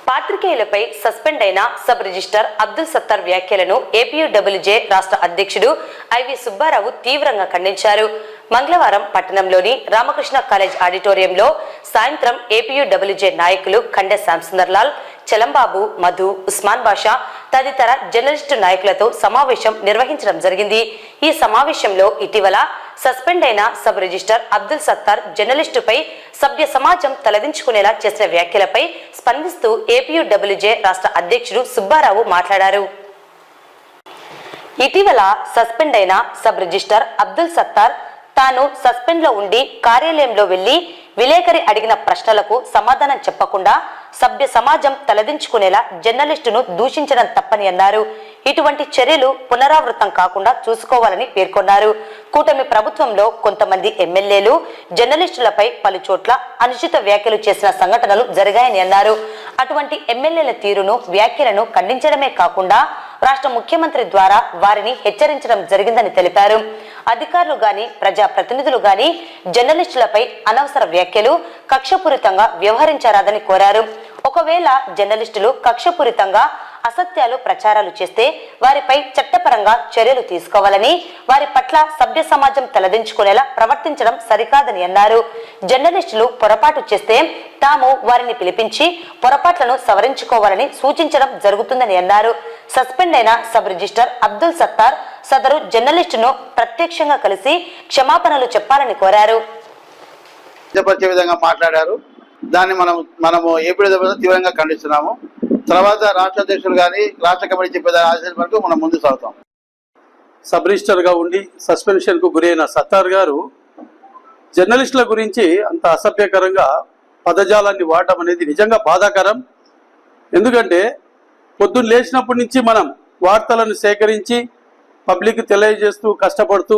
పాత్రికేయులపై suspend అయిన sub register Abdul Sattar వ్యాఖ్యలను APUWJ రాష్ట్ర అధ్యక్షుడు ఐవి సుబ్బారావు తీవ్రంగా ఖండించారు. మంగళవారం పట్టణంలోని రామకృష్ణ కాలేజ్ ఆడిటోరియంలో సాయంత్రం ఏపీయూడబ్ల్యూజే నాయకులు ఖండే శ్యాంసుందర్లాల్, చలంబాబు, మధు, ఉస్మాన్ బాషా తదితర జర్నలిస్టు నాయకులతో సమావేశం నిర్వహించడం జరిగింది. ఈ సమావేశంలో ఇటీవల సస్పెండ్ అయిన సబ్ రిజిస్టర్ అబ్దుల్ సత్తార్ జర్నలిస్టుపై సభ్య సమాజం తలదించుకునేలా చేసిన వ్యాఖ్యలపై స్పందిస్తూ ఏపీయూడబ్ల్యూజే రాష్ట్ర అధ్యక్షుడు సుబ్బారావు మాట్లాడారు. ఇటీవల సస్పెండ్ అయిన సబ్ రిజిస్టర్ అబ్దుల్ సత్తార్ తాను సస్పెండ్ లో ఉండి కార్యాలయంలో వెళ్లి విలేకరి అడిగిన ప్రశ్నలకు సమాధానం చెప్పకుండా సభ్య సమాజం తలదించుకునేలా జర్నలిస్టును దూషించడం తప్పని అన్నారు. ఇటువంటి చర్యలు పునరావృతం కాకుండా చూసుకోవాలని పేర్కొన్నారు. కూటమి ప్రభుత్వంలో కొంతమంది ఎమ్మెల్యేలు జర్నలిస్టులపై పలు చోట్ల అనుచిత వ్యాఖ్యలు చేసిన సంఘటనలు జరిగాయని అన్నారు. అటువంటి ఎమ్మెల్యేల తీరును, వ్యాఖ్యలను ఖండించడమే కాకుండా రాష్ట్ర ముఖ్యమంత్రి ద్వారా వారిని హెచ్చరించడం జరిగిందని తెలిపారు. అధికారులు గాని, ప్రజాప్రతినిధులు గాని జర్నలిస్టులపై అనవసర వ్యాఖ్యలు, కక్షపూరితంగా వ్యవహరించరాదని కోరారు. ఒకవేళ జర్నలిస్టులు కక్షపూరితంగా అసత్యాలు ప్రచారాలు చేస్తే వారిపై చట్టపరంగా చర్యలు తీసుకోవాలని, వారి పట్ల సభ్య సమాజం తలదించుకునేలా ప్రవర్తించడం సరికాదని అన్నారు. జర్నలిస్టులు పొరపాటు చేస్తే తాము వారిని పిలిపించి పొరపాట్లను సవరించుకోవాలని సూచించడం జరుగుతుందని అన్నారు. సస్పెండ్ అయిన సబ్ రిజిస్టర్ అబ్దుల్ సత్తార్ సదరు జర్నలిస్టును ప్రత్యక్షంగా కలిసి క్షమాపణలు చెప్పాలని కోరారు. విధంగా మాట్లాడారు. దాన్ని మనము ఏపీడబ్ల్యూజే తీవ్రంగా ఖండిస్తున్నాము. తర్వాత రాష్ట్ర అధ్యక్షులు కానీ రాష్ట్ర కమిటీ చెప్పే ఆదేశాల వరకు మనం ముందు సాగుతాం. సబ్ రిజిస్టర్గా ఉండి సస్పెన్షన్కు గురైన సత్తార్ గారు జర్నలిస్టుల గురించి అంత అసభ్యకరంగా పదజాలాన్ని వాడటం అనేది నిజంగా బాధాకరం. ఎందుకంటే పొద్దున్న లేచినప్పటి నుంచి మనం వార్తలను సేకరించి పబ్లిక్ తెలియజేస్తూ కష్టపడుతూ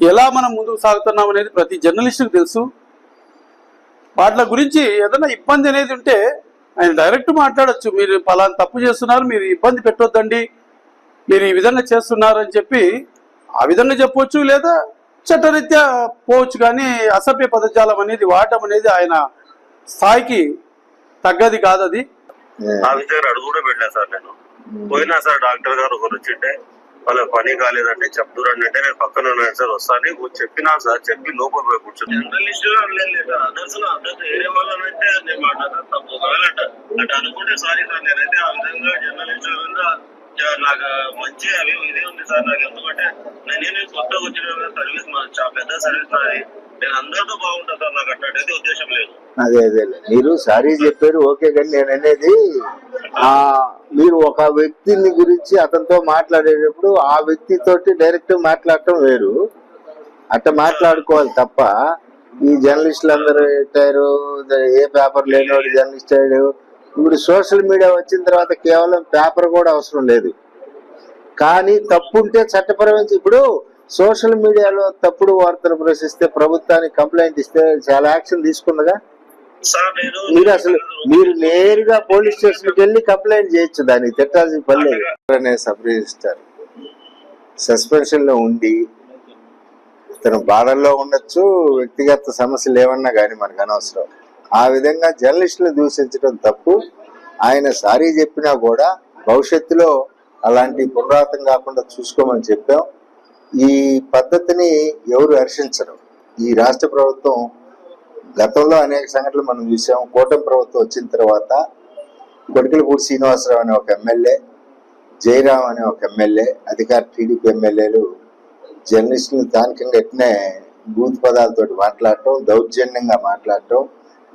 ఎలా మనం ముందుకు సాగుతున్నాం అనేది ప్రతి జర్నలిస్టుకు తెలుసు. వాటి గురించి ఏదైనా ఇబ్బంది అనేది ఉంటే ఆయన డైరెక్ట్ మాట్లాడచ్చు. మీరు పలానా తప్పు చేస్తున్నారు, మీరు ఇబ్బంది పెట్టొద్దండి, మీరు ఈ విధంగా చేస్తున్నారు అని చెప్పి ఆ విధంగా చెప్పవచ్చు, లేదా చట్టరీత్యా పోవచ్చు. కానీ అసభ్య పదజాలం అనేది వాడటం అనేది ఆయన స్థాయికి తగ్గది కాదు. అది ఆఫీస్ దగ్గర అడుగు కూడా పెట్టలేదు సార్. నేను పోయినా సార్, డాక్టర్ గారు ఒకరు వచ్చింటే వాళ్ళ పని కాలేదంటే చెప్తురండి అంటే నేను పక్కన ఉన్నాను సార్, వస్తాను చెప్పినా సార్, చెప్పి లోపల పోయి కూర్చొని వేరే వాళ్ళనంటే నేను మాట్లాడతాను తప్పు అంటే అనుకుంటే సారీ సార్. నేనైతే ఆ విధంగా జర్నలిస్ట్ నాకు మంచి అవి ఇదే ఉంది సార్. నాకు ఎందుకంటే నేను కొత్తగా వచ్చిన సర్వీస్ పెద్ద సర్వీస్ నాది, నేను అందరితో బాగుంటాను సార్. నాకు అట్లాంటి ఉద్దేశం లేదు. అదే మీరు సారీ చెప్పారు ఓకే, కానీ నేను అనేది మీరు ఒక వ్యక్తిని గురించి అతనితో మాట్లాడేటప్పుడు ఆ వ్యక్తితోటి డైరెక్ట్ మాట్లాడటం వేరు. అట్లా మాట్లాడుకోవాలి తప్ప ఈ జర్నలిస్టులు అందరూ ఎట్టారు, ఏ పేపర్ లేనివాడు జర్నలిస్ట్ అయ్యాడు. ఇప్పుడు సోషల్ మీడియా వచ్చిన తర్వాత కేవలం పేపర్ కూడా అవసరం లేదు. కానీ తప్పు ఉంటే చట్టపరమైన, ఇప్పుడు సోషల్ మీడియాలో తప్పుడు వార్తలు ప్రశ్నిస్తే ప్రభుత్వానికి కంప్లైంట్ ఇస్తే చాలా యాక్షన్ తీసుకుందిగా. మీరు నేరుగా పోలీస్ స్టేషన్కి వెళ్ళి కంప్లైంట్ చేయొచ్చు, దానికి తిట్టాల్సిన పని లేదు. సబ్ రిజిస్టర్ సస్పెన్షన్ లో ఉండి తను బాధల్లో ఉండొచ్చు, వ్యక్తిగత సమస్యలు ఏమన్నా కానీ మనకు అనవసరం. ఆ విధంగా జర్నలిస్టులు దూషించడం తప్పు. ఆయన సారీ చెప్పినా కూడా భవిష్యత్తులో అలాంటి పునరావృతం కాకుండా చూసుకోమని చెప్పాం. ఈ పద్ధతిని ఎవరు హర్షించరు. ఈ రాష్ట్ర ప్రభుత్వం గతంలో అనేక సంఘటనలు మనం చూసాం. కూటమి ప్రభుత్వం వచ్చిన తర్వాత కొడికలపూడి శ్రీనివాసరావు అనే ఒక ఎమ్మెల్యే, జయరాం అనే ఒక ఎమ్మెల్యే, అధికార టీడీపీ ఎమ్మెల్యేలు జర్నలిస్టులు స్థానికంగా ఎట్నే బూత్ పదాలతో మాట్లాడటం, దౌర్జన్యంగా మాట్లాడటం,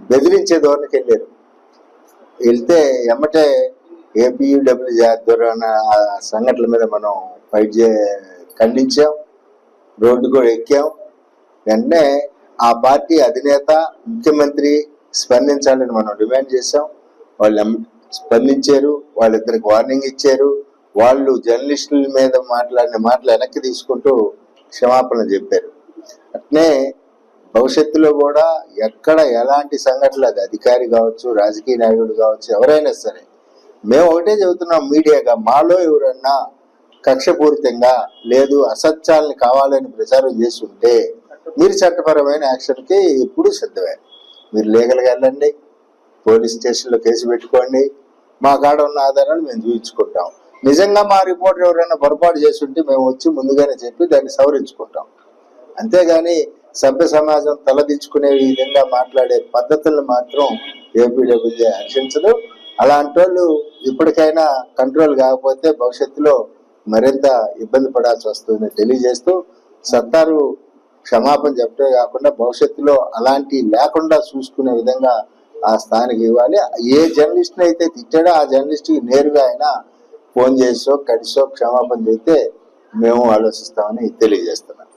బెదిరించే ధోరణికి వెళ్ళారు. వెళ్తే ఎమ్మటే ఏపీయూడబ్ల్యూజే ఆధ్వర్యాన ఆ సంఘటనల మీద మనం ఖండించాం, రోడ్డు కూడా ఎక్కాం. వెంటనే ఆ పార్టీ అధినేత, ముఖ్యమంత్రి స్పందించాలని మనం డిమాండ్ చేశాం. వాళ్ళు స్పందించారు, వాళ్ళిద్దరికి వార్నింగ్ ఇచ్చారు. వాళ్ళు జర్నలిస్టుల మీద మాట్లాడిన మాటలు వెనక్కి తీసుకుంటూ క్షమాపణ చెప్పారు. అట్నే భవిష్యత్తులో కూడా ఎక్కడ ఎలాంటి సంఘటనలు, అది అధికారి కావచ్చు, రాజకీయ నాయకుడు కావచ్చు, ఎవరైనా సరే మేము ఒకటే చెబుతున్నాం మీడియాగా, మాలో ఎవరన్నా కక్షపూరితంగా లేదు అసత్యాలని కావాలని ప్రచారం చేసి ఉంటే మీరు చట్టపరమైన యాక్షన్కి ఎప్పుడు సిద్ధమే. మీరు లీగల్గా వెళ్ళండి, పోలీస్ స్టేషన్లో కేసు పెట్టుకోండి, మా కాడ ఉన్న ఆధారాలు మేము చూపించుకుంటాం. నిజంగా మా రిపోర్టర్ ఎవరైనా పొరపాటు చేస్తుంటే మేము వచ్చి ముందుగానే చెప్పి దాన్ని సవరించుకుంటాం. అంతేగాని సభ్య సమాజం తలదించుకునే విధంగా మాట్లాడే పద్ధతులను మాత్రం ఏపీడబ్ల్యూజే హర్షించదు. అలాంటి వాళ్ళు ఇప్పటికైనా కంట్రోల్ కాకపోతే భవిష్యత్తులో మరింత ఇబ్బంది పడాల్సి వస్తుందని తెలియజేస్తూ, సత్తారు క్షమాపణ చెప్పే కాకుండా భవిష్యత్తులో అలాంటి లేకుండా చూసుకునే విధంగా ఆ స్థానికి ఇవ్వాలి. ఏ జర్నలిస్ట్ అయితే తిట్టాడో ఆ జర్నలిస్ట్కి నేరుగా అయినా ఫోన్ చేసో కలిసో క్షమాపణ చెప్తే మేము ఆలోచిస్తామని తెలియజేస్తున్నాం.